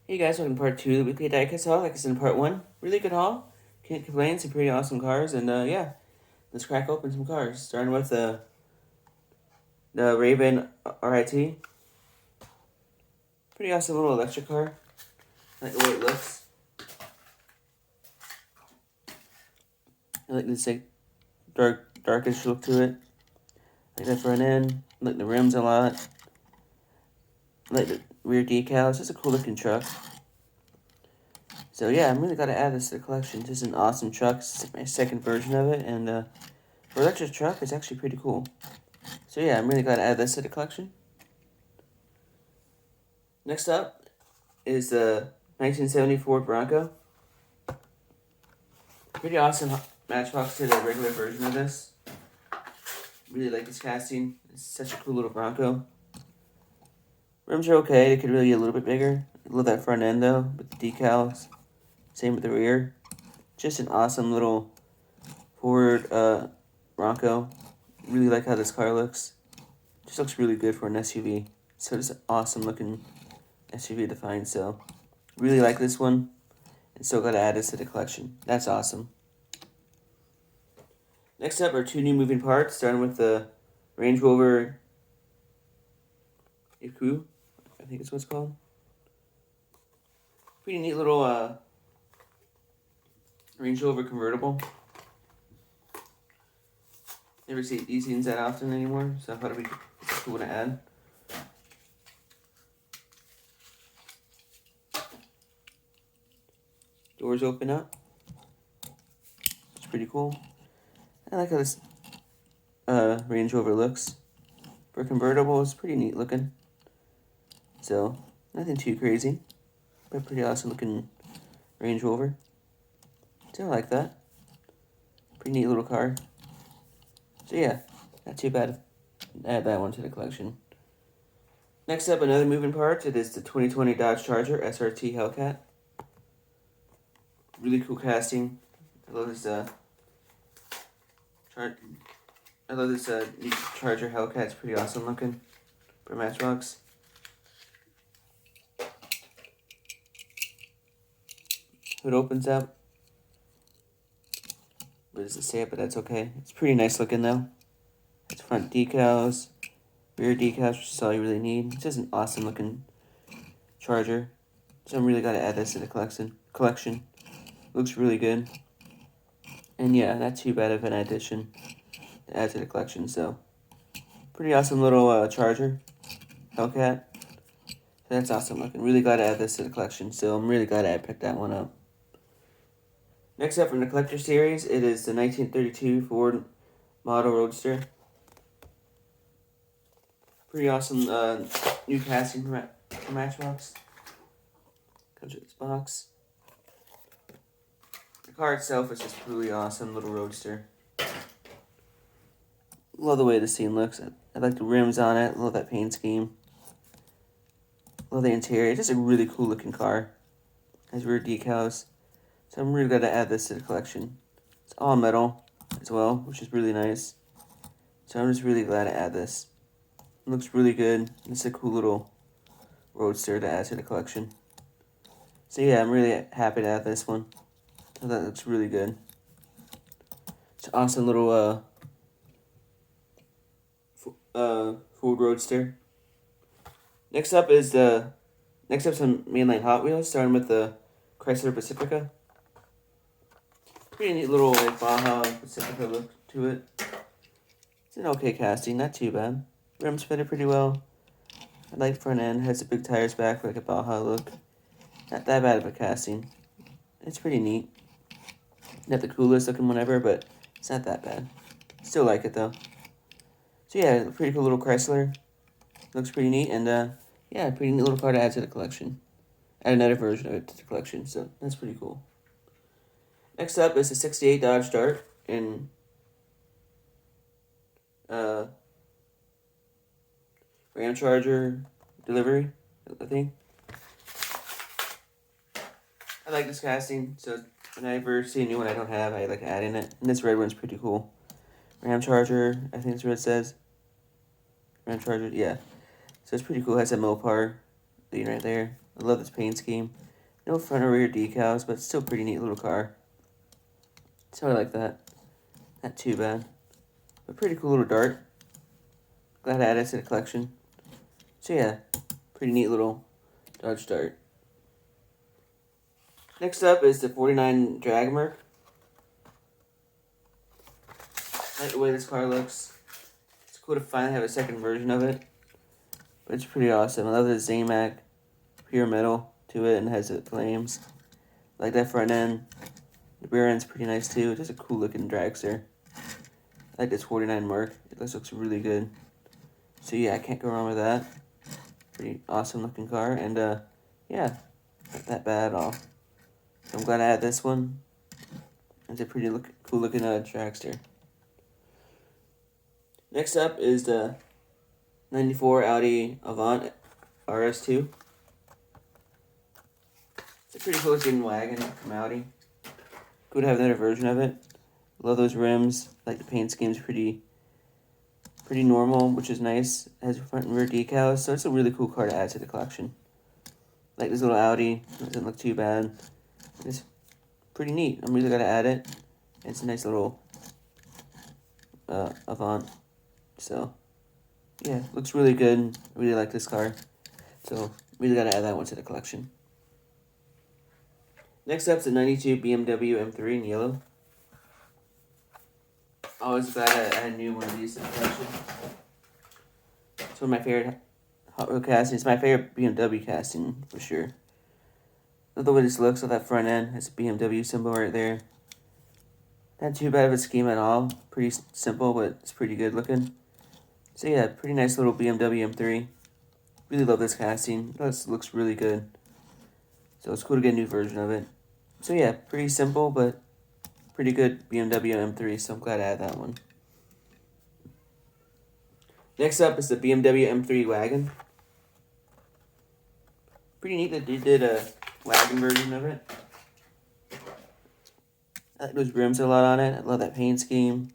Hey guys, welcome to part 2 of the weekly diecast haul. Like I said in part 1, really good haul. Can't complain, some pretty awesome cars, and yeah, let's crack open some cars. Starting with the Raven RIT. Pretty awesome little electric car. I like the way it looks. I like this like darkish look to it. I like that front end. I like the rims a lot. I like the rear decals. It's a cool looking truck. So yeah, I'm really gotta add this to the collection. This is an awesome truck. It's my second version of it, and for electric truck, it's actually pretty cool. So yeah, I'm really glad to add this to the collection. Next up is the 1970 Ford Bronco. Pretty awesome matchbox to the regular version of this. Really like this casting. It's such a cool little Bronco. Rims are okay. They could really be a little bit bigger. I love that front end though, with the decals. Same with the rear. Just an awesome little Ford Bronco. Really like how this car looks. Just looks really good for an SUV. So it's an awesome looking SUV to find. So really like this one. And still gotta add this to the collection. That's awesome. Next up are two new moving parts, starting with the Range Rover Equu, I think it's what it's called. Pretty neat little Range Rover convertible. Never see these things that often anymore, so I thought it'd be cool to add. Doors open up. It's pretty cool. I like how this Range Rover looks. For a convertible, it's pretty neat looking. So, nothing too crazy, but pretty awesome looking Range Rover. So I like that. Pretty neat little car. So yeah, not too bad. Add that one to the collection. Next up, another moving part. It is the 2020 Dodge Charger SRT Hellcat. Really cool casting. I love this new Charger Hellcat. It's pretty awesome looking for Matchbox. Hood opens up. What does it say? But that's okay. It's pretty nice looking though. It's front decals, rear decals, which is all you really need. It's just an awesome looking Charger. So I'm really gotta add this to the collection. Looks really good. And yeah, not too bad of an addition to add to the collection. So pretty awesome little Charger Hellcat. So that's awesome looking. Really glad to add this to the collection. So I'm really glad I picked that one up. Next up from the collector series, it is the 1932 Ford Model Roadster. Pretty awesome new casting for Matchbox. Comes with this box. The car itself is just really awesome little Roadster. Love the way the scene looks. I like the rims on it. Love that paint scheme. Love the interior. Just a really cool looking car. Has rear decals. So I'm really glad to add this to the collection. It's all metal as well, which is really nice. So I'm just really glad to add this. It looks really good. It's a cool little Roadster to add to the collection. So yeah, I'm really happy to add this one. I thought that looks really good. It's an awesome little Ford Roadster. Next up some mainline Hot Wheels, starting with the Chrysler Pacifica. Pretty neat little like Baja Pacifica look to it. It's an okay casting, not too bad. Rims fitted pretty well. I like front end, has the big tires back for like a Baja look. Not that bad of a casting. It's pretty neat. Not the coolest looking one ever, but it's not that bad. Still like it though. So yeah, pretty cool little Chrysler. Looks pretty neat, and yeah, pretty neat little car to add to the collection. Add another version of it to the collection, so that's pretty cool. Next up is the 68 Dodge Dart in Ram Charger delivery, I think. I like this casting, so whenever I see a new one I don't have, I like adding it. And this red one's pretty cool. Ram Charger, I think that's what it says. Ram Charger, yeah. So it's pretty cool. It has a Mopar thing right there. I love this paint scheme. No front or rear decals, but still pretty neat little car. So I like that. Not too bad. But pretty cool little dart. Glad I added it to the collection. So yeah, pretty neat little Dodge Dart. Next up is the 49 Dragmer. I like the way this car looks. It's cool to finally have a second version of it. But it's pretty awesome. I love the Zamac pure metal to it and has the flames. I like that front end. The rear end's pretty nice too. It's just a cool looking dragster. I like this 49 Mark. It just looks really good. So yeah, I can't go wrong with that. Pretty awesome looking car. And yeah, not that bad at all. So I'm glad I had this one. It's a pretty cool looking dragster. Next up is the 94 Audi Avant RS2. It's a pretty cool looking wagon from Audi. Cool to have another version of it. Love those rims. Like the paint scheme's pretty normal, which is nice. It has front and rear decals, so it's a really cool car to add to the collection. Like this little Audi, doesn't look too bad. It's pretty neat. I'm really gonna add it. It's a nice little Avant. So yeah, looks really good. Really like this car. So really gotta add that one to the collection. Next up is the 92 BMW M3 in yellow. Always glad I had a new one of these in the collection. It's one of my favorite Hot Rod castings. It's my favorite BMW casting for sure. Love the way this looks with that front end. It's a BMW symbol right there. Not too bad of a scheme at all. Pretty simple, but it's pretty good looking. So yeah, pretty nice little BMW M3. Really love this casting. This looks really good. So it's cool to get a new version of it. So yeah, pretty simple, but pretty good BMW M3, so I'm glad I had that one. Next up is the BMW M3 wagon. Pretty neat that they did a wagon version of it. I like those rims a lot on it. I love that paint scheme.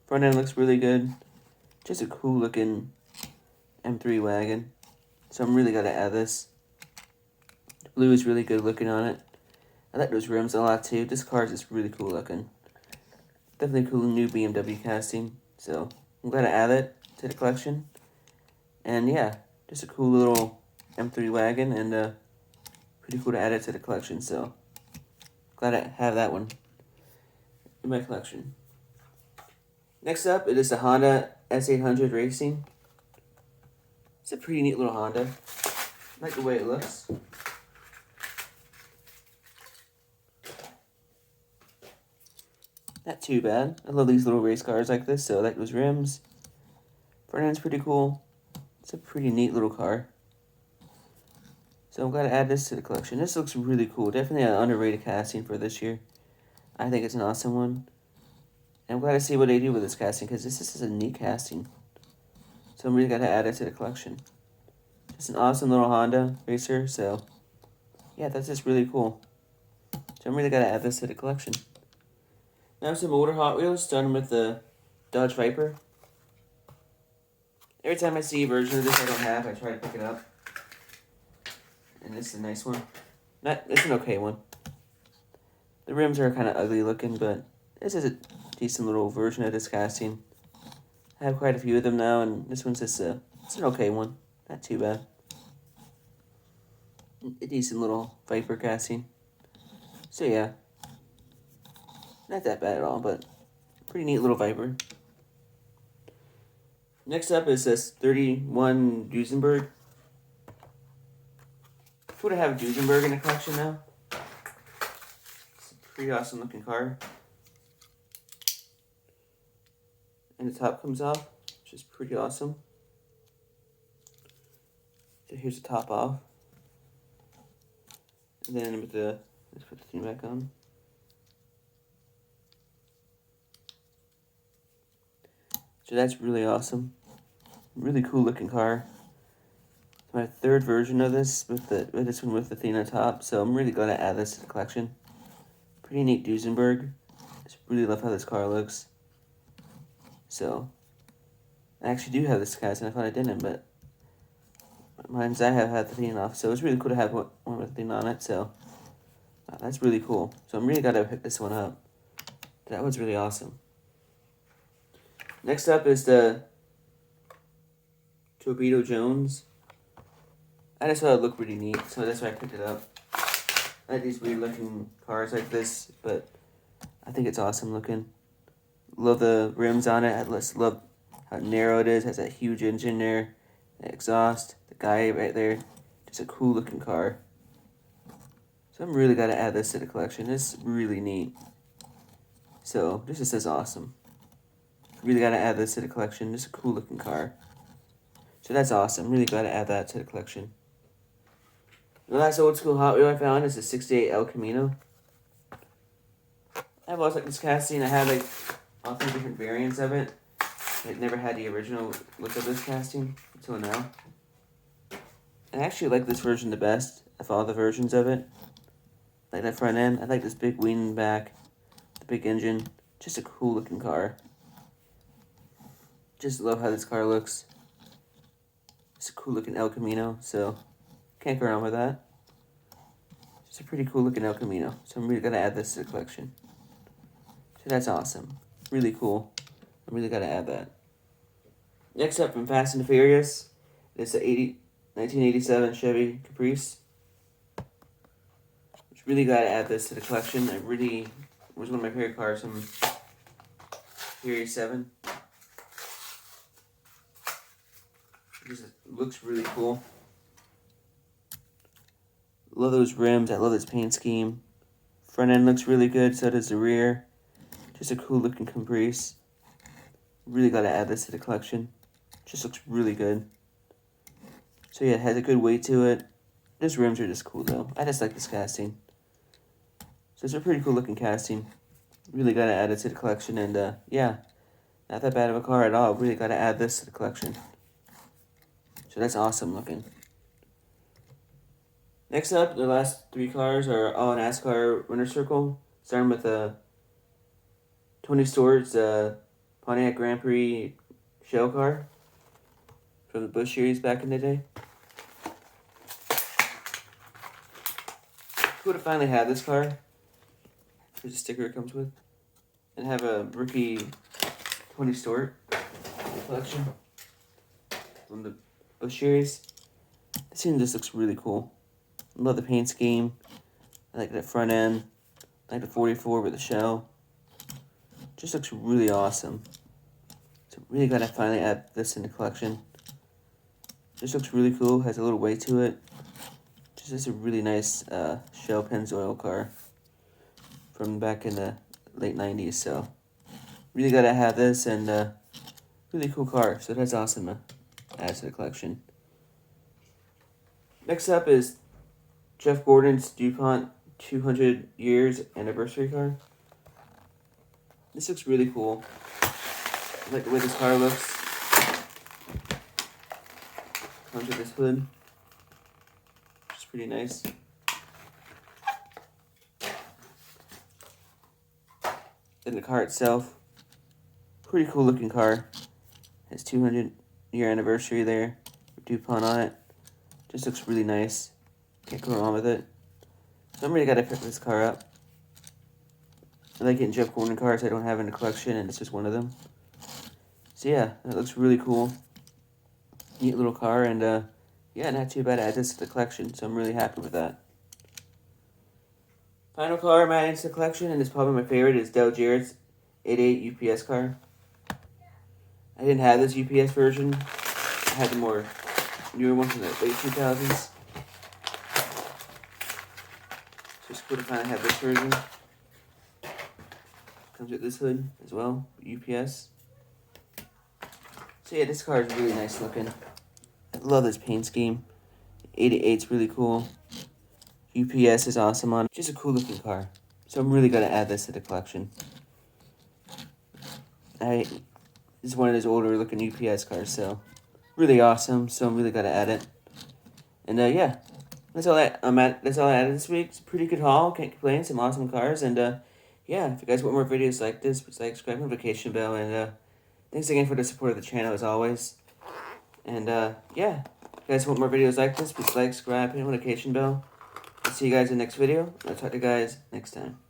Front end looks really good. Just a cool looking M3 wagon. So I'm really gonna add this. The blue is really good looking on it. I like those rims a lot too. This car is just really cool looking. Definitely cool new BMW casting. So I'm glad to add it to the collection. And yeah, just a cool little M3 wagon and pretty cool to add it to the collection. So glad I have that one in my collection. Next up, it is the Honda S800 Racing. It's a pretty neat little Honda. I like the way it looks. Not too bad. I love these little race cars like this, so I like those rims. Front end's pretty cool. It's a pretty neat little car. So I'm glad to add this to the collection. This looks really cool. Definitely an underrated casting for this year. I think it's an awesome one. And I'm glad to see what they do with this casting, because this is a neat casting. So I'm really glad to add it to the collection. Just an awesome little Honda racer, so yeah, that's just really cool. So I'm really glad to add this to the collection. Now some older Hot Wheels, starting with the Dodge Viper. Every time I see a version of this I don't have, I try to pick it up. And this is a nice one. It's an okay one. The rims are kind of ugly looking, but this is a decent little version of this casting. I have quite a few of them now, and this one's just it's an okay one. Not too bad. A decent little Viper casting. So yeah. Not that bad at all, but pretty neat little Viper. Next up is this 31 Duesenberg. Cool to have a Duesenberg in the collection now. It's a pretty awesome looking car. And the top comes off, which is pretty awesome. So here's the top off. And then let's put the thing back on. So that's really awesome. Really cool looking car. It's my third version of this with this one with the thing on top. So I'm really glad to add this to the collection. Pretty neat Duesenberg. Just really love how this car looks. So I actually do have this casting. I thought I didn't, but Mine's I have had the thing off, so it's really cool to have one with the thing on it. So that's really cool. So I'm really glad I picked this one up. That one's really awesome. Next up is the Torpedo Jones. I just thought it looked really neat, so that's why I picked it up. I like these weird looking cars like this, but I think it's awesome looking. Love the rims on it. I just love how narrow it is. It has that huge engine there, the exhaust, the guy right there. Just a cool looking car. So I'm really gotta add this to the collection. It's really neat. So this just says awesome. Really gotta add this to the collection. Just a cool looking car. So that's awesome. Really gotta add that to the collection. The last old school Hot Wheel I found is the 68 El Camino. I've always liked this casting. I have like all three different variants of it. I never had the original look of this casting until now. I actually like this version the best of all the versions of it. Like that front end. I like this big wing in the back. The big engine. Just a cool looking car. Just love how this car looks. It's a cool looking El Camino, so can't go wrong with that. It's a pretty cool looking El Camino, so I'm really gonna add this to the collection. So that's awesome. Really cool. I'm really gonna add that. Next up from Fast and Furious is the 1987 Chevy Caprice. Just really gotta add this to the collection. It really was one of my favorite cars from Furious 7. It just looks really cool. Love those rims. I love this paint scheme. Front end looks really good, so does the rear. Just a cool looking Caprice. Really gotta add this to the collection. Just looks really good. So yeah, it has a good weight to it. These rims are just cool though. I just like this casting. So it's a pretty cool looking casting. Really gotta add it to the collection, and yeah, not that bad of a car at all. Really gotta add this to the collection. So that's awesome looking. Next up, the last three cars are all NASCAR Winner Circle. Starting with Tony Stewart's Pontiac Grand Prix shell car from the Busch series back in the day. Cool to finally have this car. Here's the sticker it comes with. And have a rookie Tony Stewart collection from the Busch series. This thing just looks really cool. I love the paint scheme. I like that front end. I like the 44 with the shell. Just looks really awesome. So really gotta finally add this in the collection. Just looks really cool. Has a little weight to it. Just a really nice shell Pennzoil car from back in the late 90s. So really gotta have this, and really cool car. So that's awesome to add to the collection. Next up is Jeff Gordon's DuPont 200 years anniversary car. This looks really cool. I like the way this car looks. Comes with this hood, which is pretty nice. Then the car itself, pretty cool looking car. Has 200-year anniversary there with DuPont on it. Just looks really nice. Can't go wrong with it. So I'm really gotta pick this car up. I like getting Jeff Gordon cars I don't have in the collection, and it's just one of them. So yeah, that looks really cool. Neat little car, and yeah, not too bad to add this to the collection, so I'm really happy with that. Final car I'm adding to the collection, and it's probably my favorite, is Dale Jarrett's 88 UPS car. I didn't have this UPS version. I had the more newer one from the late 2000s. So it's cool to finally have this version. Comes with this hood as well, UPS. So yeah, this car is really nice looking. I love this paint scheme. 88's really cool. UPS is awesome on it. Just a cool looking car. So I'm really gonna add this to the collection. This is one of those older looking UPS cars, so really awesome. So I'm really gonna add it. And yeah, that's all I added this week. It's a pretty good haul. Can't complain. Some awesome cars, and yeah, if you guys want more videos like this, please like, subscribe, notification bell, and thanks again for the support of the channel as always. And yeah, you guys want more videos like this, please like, subscribe, hit the notification bell. I'll see you guys in the next video. I'll talk to you guys next time.